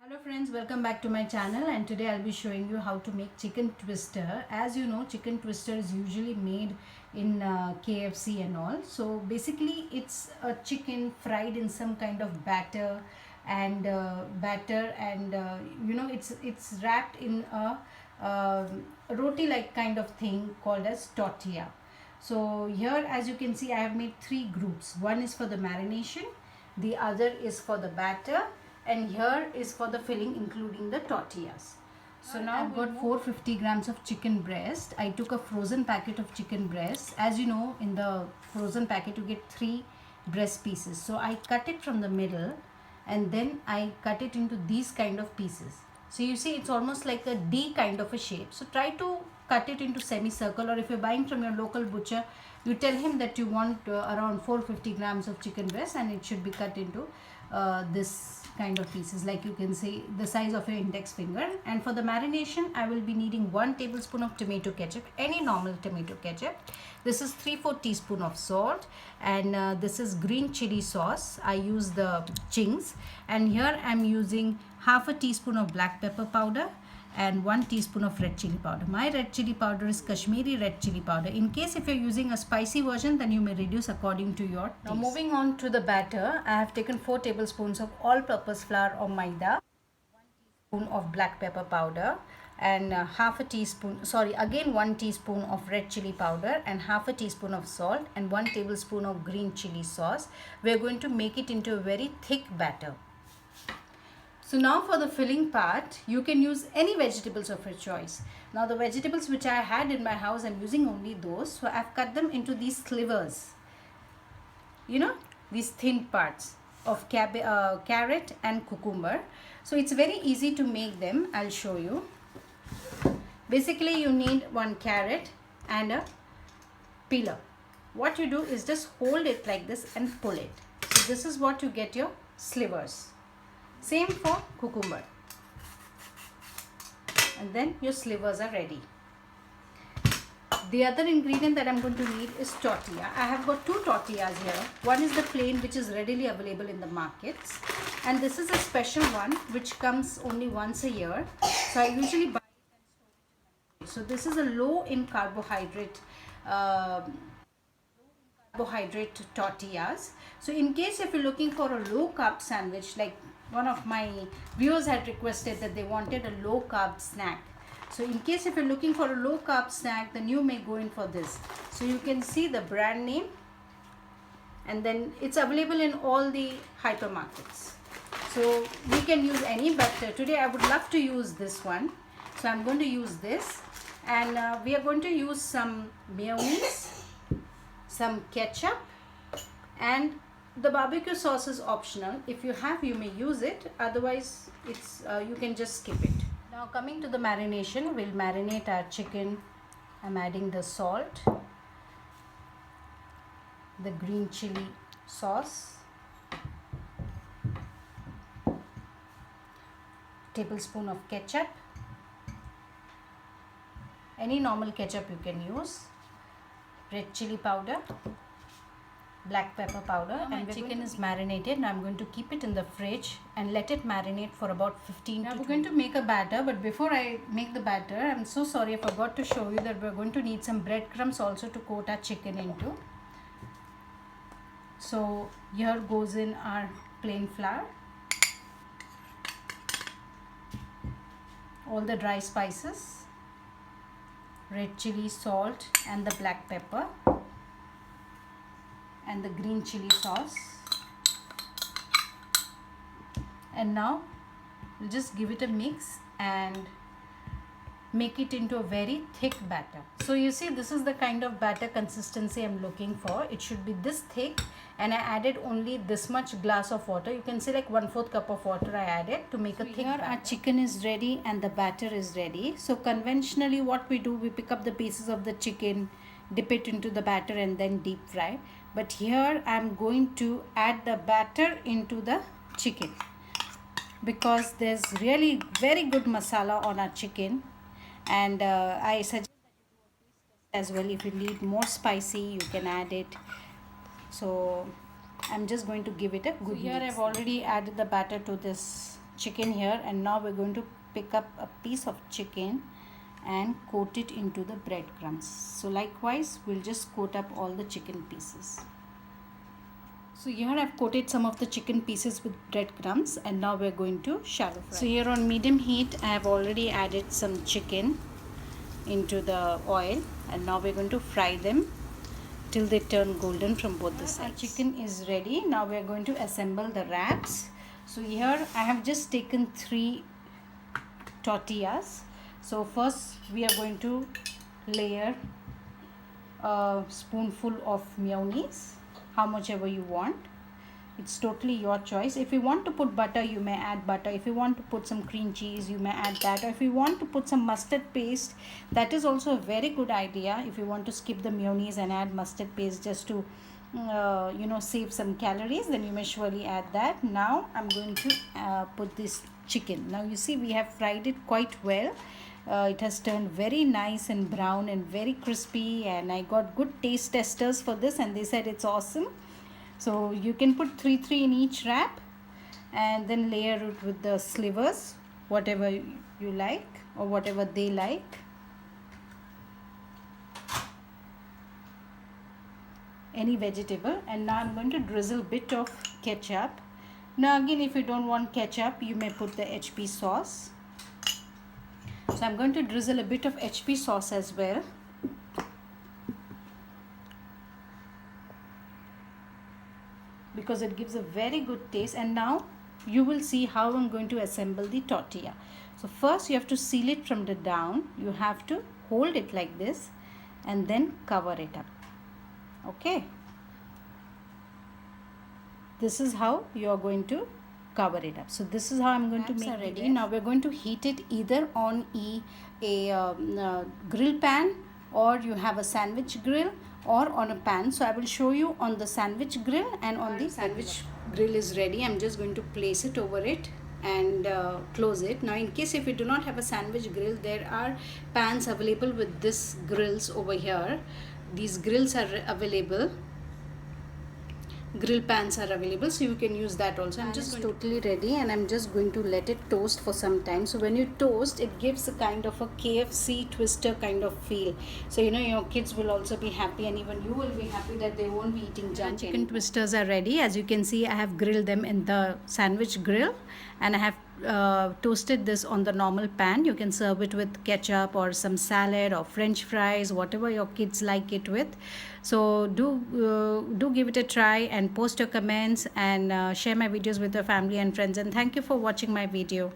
Hello friends, welcome back to my channel, and today I'll be showing you how to make chicken twister. As you know, chicken twister is usually made in KFC and all. So basically it's a chicken fried in some kind of and it's wrapped in a roti like kind of thing called as tortilla. So here, as you can see, I have made three groups. One is for the marination, the other is for the batter, and here is for the filling, including the tortillas. So now I've got 450 grams of chicken breast. I took a frozen packet of chicken breast. As you know, in the frozen packet you get 3 breast pieces. So I cut it from the middle and then I cut it into these kind of pieces. So you see it's almost like a D kind of a shape. So try to cut it into semicircle, or if you're buying from your local butcher, you tell him that you want around 450 grams of chicken breast, and it should be cut into this kind of pieces, like you can see the size of your index finger. And for the marination, I will be needing 1 tablespoon of tomato ketchup, any normal tomato ketchup. This is 3/4 teaspoon of salt, and this is green chili sauce. I use the Ching's, and here I'm using half a teaspoon of black pepper powder and 1 teaspoon of red chili powder. My red chili powder is Kashmiri red chili powder. In case if you're using a spicy version, then you may reduce according to your taste. Now moving on to the batter, I have taken 4 tablespoons of all-purpose flour or maida, 1 teaspoon of black pepper powder, and half a teaspoon, sorry, again 1 teaspoon of red chili powder and half a teaspoon of salt and 1 tablespoon of green chili sauce. We're going to make it into a very thick batter. So now for the filling part, you can use any vegetables of your choice. Now the vegetables which I had in my house, I'm using only those. So I've cut them into these slivers. You know, these thin parts of carrot and cucumber. So it's very easy to make them. I'll show you. Basically you need 1 carrot and a peeler. What you do is just hold it like this and pull it. So this is what you get your slivers. Same for cucumber, and then your slivers are ready. The other ingredient that I'm going to need is tortilla. I have got 2 tortillas here. One is the plain, which is readily available in the markets, and this is a special one which comes only once a year. So I usually buy it and store it. So this is a low in carbohydrate tortillas. So in case if you're looking for a low carb sandwich, like one of my viewers had requested that they wanted a low carb snack. So in case if you're looking for a low carb snack, then you may go in for this. So you can see the brand name, and then it's available in all the hypermarkets. So we can use any, but today I would love to use this one. So I'm going to use this, and we are going to use some mayonnaise, some ketchup, and the barbecue sauce is optional. If you have, you may use it, otherwise it's you can just skip it. Now coming to the marination, we'll marinate our chicken. I'm adding the salt, the green chili sauce, tablespoon of ketchup, any normal ketchup you can use, red chili powder, black pepper powder. Now and my chicken is marinated. Now I'm going to keep it in the fridge and let it marinate for about 15 to 20. Now we're going to make a batter, but before I make the batter, I'm so sorry I forgot to show you that we're going to need some breadcrumbs also to coat our chicken into. So here goes in our plain flour, all the dry spices, red chili, salt and the black pepper, and the green chili sauce. And now we'll just give it a mix and make it into a very thick batter. So you see, this is the kind of batter consistency I'm looking for. It should be this thick, and I added only this much glass of water. You can see like 1/4 cup of water I added to make a thick batter. Our chicken is ready and the batter is ready. So conventionally what we do, we pick up the pieces of the chicken, dip it into the batter and then deep fry. But here I'm going to add the batter into the chicken, because there's really very good masala on our chicken, and I suggest that you do a twist test as well. If you need more spicy, you can add it. So I'm just going to give it a good mix. Here I've already added the batter to this chicken here, and now we're going to pick up a piece of chicken and coat it into the breadcrumbs. So likewise, we'll just coat up all the chicken pieces. So here I've coated some of the chicken pieces with breadcrumbs, and now we're going to shallow fry. So here on medium heat, I have already added some chicken into the oil, and now we're going to fry them till they turn golden from both the sides. Our chicken is ready. Now we are going to assemble the wraps. So here I have just taken 3 tortillas. So first we are going to layer a spoonful of mayonnaise, how much ever you want. It's totally your choice. If you want to put butter, you may add butter. If you want to put some cream cheese, you may add that. Or if you want to put some mustard paste, that is also a very good idea. If you want to skip the mayonnaise and add mustard paste just to save some calories, then you may surely add that. Now I'm going to put this chicken. Now you see we have fried it quite well. It has turned very nice and brown and very crispy, and I got good taste testers for this and they said it's awesome. So you can put 3 in each wrap and then layer it with the slivers, whatever you like or whatever they like. Any vegetable. And now I'm going to drizzle a bit of ketchup. Now again, if you don't want ketchup, you may put the HP sauce. So I'm going to drizzle a bit of HP sauce as well. Because it gives a very good taste. And now you will see how I'm going to assemble the tortilla. So first you have to seal it from the down. You have to hold it like this and then cover it up. Okay. This is how you are going to cover it up. So this is how I'm going to make it ready. Now we're going to heat it either on a grill pan, or you have a sandwich grill, or on a pan. So I will show you on the sandwich grill. And on the sandwich grill is ready. I'm just going to place it over it and close it. Now in case if you do not have a sandwich grill, there are pans available with this grills over here. These grills are available. Grill pans are available, so you can use that also. I'm just totally ready, and I'm just going to let it toast for some time. So when you toast, it gives a kind of a KFC twister kind of feel. So your kids will also be happy, and even you will be happy that they won't be eating junk. Chicken twisters are ready. As you can see, I have grilled them in the sandwich grill, and I have toasted this on the normal pan. You can serve it with ketchup or some salad or french fries, whatever your kids like it with. So do give it a try and post your comments and share my videos with your family and friends. And thank you for watching my video.